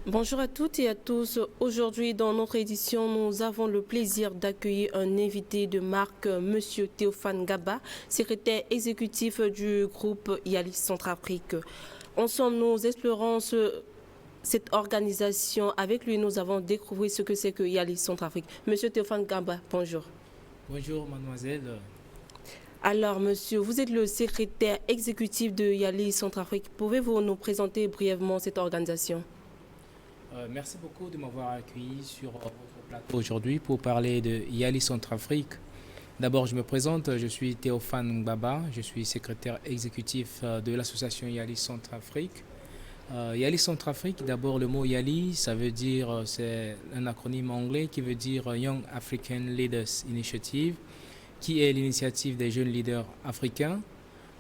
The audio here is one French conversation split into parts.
Bonjour à toutes et à tous. Aujourd'hui, dans notre édition, nous avons le plaisir d'accueillir un invité de marque, Monsieur Théophane Gaba, secrétaire exécutif du groupe Yalis Centrafrique. Ensemble, nous explorons cette organisation. Avec lui, nous avons découvert ce que c'est que Yalis Centrafrique. Monsieur Théophane Gaba, bonjour. Bonjour mademoiselle. Alors, monsieur, vous êtes le secrétaire exécutif de Yalis Centrafrique. Pouvez-vous nous présenter brièvement cette organisation? Merci beaucoup de m'avoir accueilli sur votre plateau aujourd'hui pour parler de Yali Centrafrique. D'abord, je me présente, je suis Théophane Ngbaba, je suis secrétaire exécutif de l'association Yali Centrafrique. Yali Centrafrique, d'abord le mot Yali, ça veut dire, c'est un acronyme anglais qui veut dire Young African Leaders Initiative, qui est l'initiative des jeunes leaders africains.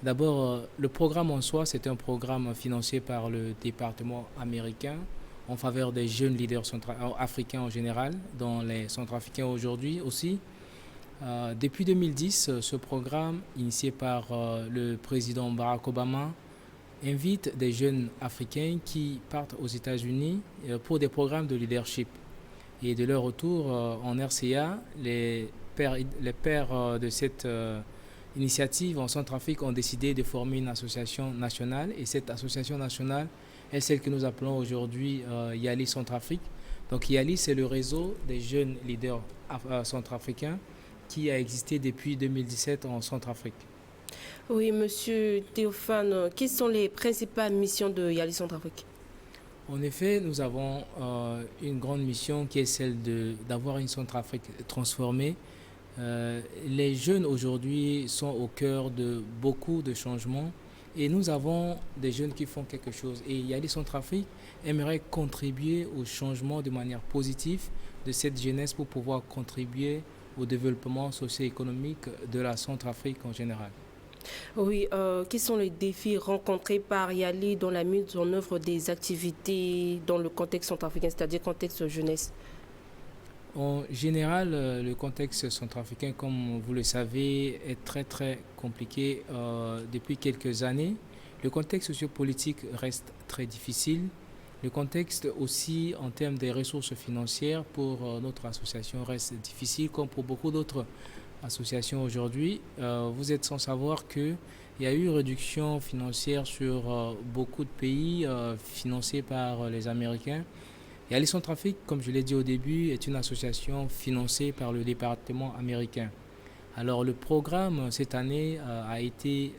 D'abord, le programme en soi, c'est un programme financé par le département américain en faveur des jeunes leaders africains en général, dont les centrafricains aujourd'hui aussi. Depuis 2010, ce programme, initié par le président Barack Obama, invite des jeunes africains qui partent aux États-Unis pour des programmes de leadership. Et de leur retour en RCA, les pères de cette initiative en Centrafrique ont décidé de former une association nationale. Et cette association nationale est celle que nous appelons aujourd'hui Yali Centrafrique. Donc Yali, c'est le réseau des jeunes leaders centrafricains qui a existé depuis 2017 en Centrafrique. Oui, monsieur Théophane, quelles sont les principales missions de Yalis Centrafrique? En effet, nous avons une grande mission qui est celle d'avoir une Centrafrique transformée. Les jeunes aujourd'hui sont au cœur de beaucoup de changements et nous avons des jeunes qui font quelque chose. Et Yali Centrafrique aimerait contribuer au changement de manière positive de cette jeunesse pour pouvoir contribuer au développement socio-économique de la Centrafrique en général. Oui, quels sont les défis rencontrés par Yali dans la mise en œuvre des activités dans le contexte centrafricain, c'est-à-dire contexte jeunesse? En général, le contexte centrafricain, comme vous le savez, est très très compliqué depuis quelques années. Le contexte sociopolitique reste très difficile. Le contexte aussi en termes des ressources financières pour notre association reste difficile, comme pour beaucoup d'autres associations aujourd'hui. Vous êtes sans savoir qu'il y a eu une réduction financière sur beaucoup de pays financés par les Américains. Et Alison Traffic, comme je l'ai dit au début, est une association financée par le département américain. Alors le programme cette année a été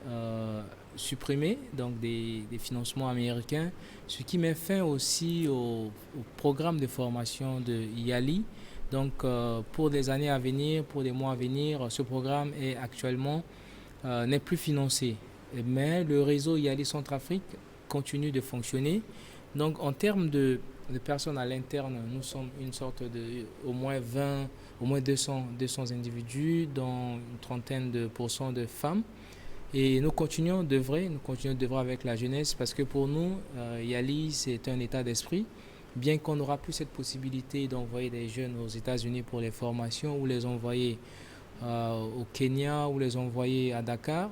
supprimé, donc des financements américains, ce qui met fin aussi au programme de formation de YALI. Donc pour des années à venir, pour des mois à venir, ce programme est actuellement n'est plus financé. Mais le réseau YALI Centrafrique continue de fonctionner. Donc en termes de personnes à l'interne, nous sommes une sorte de au moins 20, au moins 200 individus, dont une trentaine de pourcents de femmes. Et nous continuons d'œuvrer avec la jeunesse parce que pour nous, Yali, c'est un état d'esprit. Bien qu'on n'aura plus cette possibilité d'envoyer des jeunes aux États-Unis pour les formations ou les envoyer au Kenya ou les envoyer à Dakar.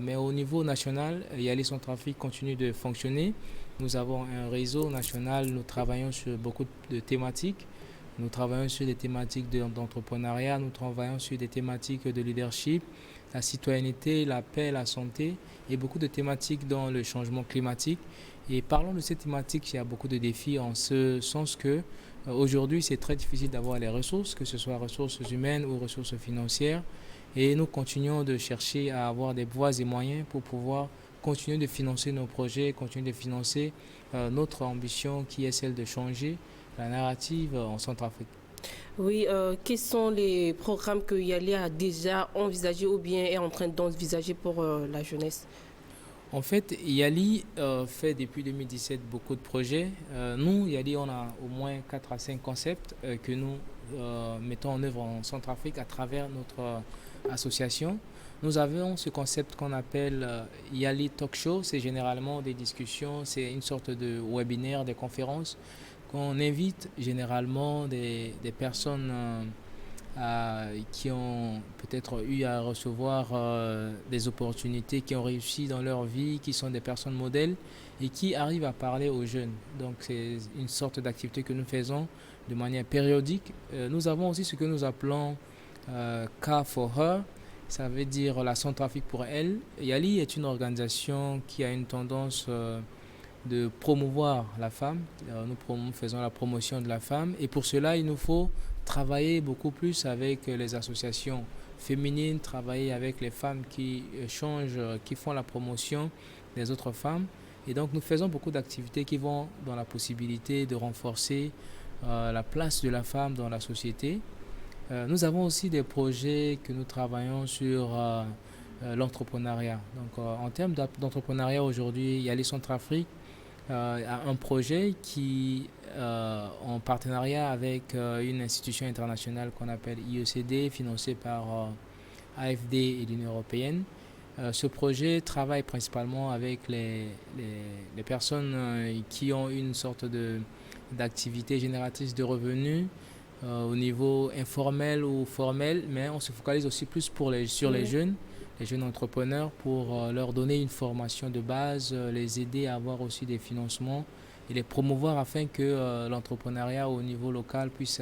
Mais au niveau national, Yali Centrafrique continue de fonctionner. Nous avons un réseau national, nous travaillons sur beaucoup de thématiques. Nous travaillons sur des thématiques d'entrepreneuriat, nous travaillons sur des thématiques de leadership, la citoyenneté, la paix, la santé et beaucoup de thématiques dans le changement climatique. Et parlons de ces thématiques, il y a beaucoup de défis en ce sens que aujourd'hui c'est très difficile d'avoir les ressources, que ce soit ressources humaines ou ressources financières. Et nous continuons de chercher à avoir des voies et moyens pour pouvoir continuer de financer nos projets, continuer de financer notre ambition qui est celle de changer la narrative en Centrafrique. Oui, quels sont les programmes que Yali a déjà envisagés ou bien est en train d'envisager pour la jeunesse? En fait, Yali fait depuis 2017 beaucoup de projets. Nous, Yali, on a au moins 4 à 5 concepts que nous mettons en œuvre en Centrafrique à travers notre association. Nous avons ce concept qu'on appelle Yali Talk Show. C'est généralement des discussions, c'est une sorte de webinaire, des conférences qu'on invite généralement des personnes qui ont peut-être eu à recevoir des opportunités, qui ont réussi dans leur vie, qui sont des personnes modèles et qui arrivent à parler aux jeunes. Donc c'est une sorte d'activité que nous faisons de manière périodique. Nous avons aussi ce que nous appelons Car for Her, ça veut dire la Centrafrique pour elle. Yali est une organisation qui a une tendance de promouvoir la femme. Nous faisons la promotion de la femme et pour cela, il nous faut travailler beaucoup plus avec les associations féminines, travailler avec les femmes qui changent, qui font la promotion des autres femmes. Et donc, nous faisons beaucoup d'activités qui vont dans la possibilité de renforcer la place de la femme dans la société. Nous avons aussi des projets que nous travaillons sur l'entrepreneuriat. Donc, en termes d'entrepreneuriat aujourd'hui, il y a les Centrafrique un projet qui, en partenariat avec une institution internationale qu'on appelle IECD, financée par AFD et l'Union européenne. Ce projet travaille principalement avec les personnes qui ont une sorte d'activité génératrice de revenus au niveau informel ou formel, mais on se focalise aussi plus sur les jeunes entrepreneurs pour leur donner une formation de base, les aider à avoir aussi des financements et les promouvoir afin que l'entrepreneuriat au niveau local puisse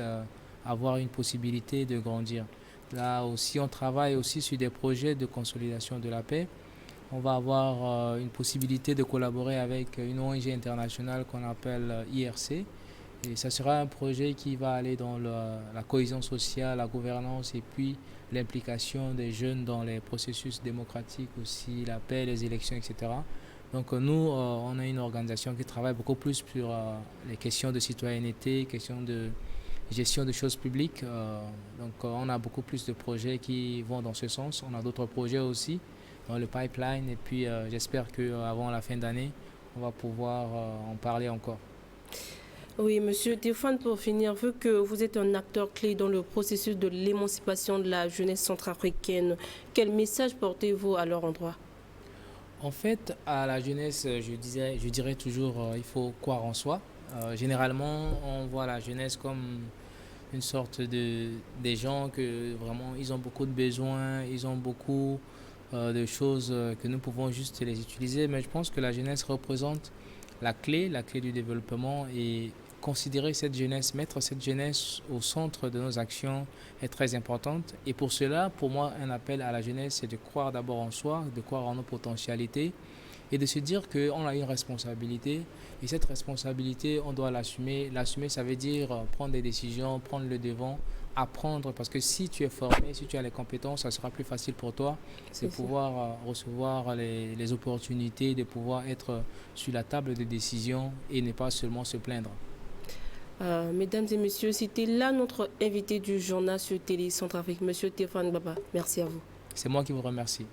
avoir une possibilité de grandir. Là aussi, on travaille aussi sur des projets de consolidation de la paix. On va avoir une possibilité de collaborer avec une ONG internationale qu'on appelle IRC. Et ça sera un projet qui va aller dans la cohésion sociale, la gouvernance et puis l'implication des jeunes dans les processus démocratiques aussi, la paix, les élections, etc. Donc nous, on a une organisation qui travaille beaucoup plus sur les questions de citoyenneté, questions de gestion de choses publiques. Donc on a beaucoup plus de projets qui vont dans ce sens. On a d'autres projets aussi dans le pipeline et puis j'espère qu'avant la fin d'année, on va pouvoir en parler encore. Oui, Monsieur Théophane, pour finir, vu que vous êtes un acteur clé dans le processus de l'émancipation de la jeunesse centrafricaine, quel message portez-vous à leur endroit? En fait, à la jeunesse, je dirais toujours, il faut croire en soi. Généralement, on voit la jeunesse comme une sorte des gens que vraiment, ils ont beaucoup de besoins, ils ont beaucoup de choses que nous pouvons juste les utiliser. Mais je pense que la jeunesse représente la clé du développement et considérer cette jeunesse, mettre cette jeunesse au centre de nos actions est très importante. Et pour cela, pour moi, un appel à la jeunesse, c'est de croire d'abord en soi, de croire en nos potentialités et de se dire qu'on a une responsabilité. Et cette responsabilité, on doit l'assumer. L'assumer, ça veut dire prendre des décisions, prendre le devant, apprendre. Parce que si tu es formé, si tu as les compétences, ça sera plus facile pour toi de pouvoir recevoir les opportunités, de pouvoir être sur la table de décision et ne pas seulement se plaindre. Mesdames et messieurs, c'était là notre invité du journal sur Télé Centrafrique, Monsieur Théophane Gbaba. Merci à vous. C'est moi qui vous remercie.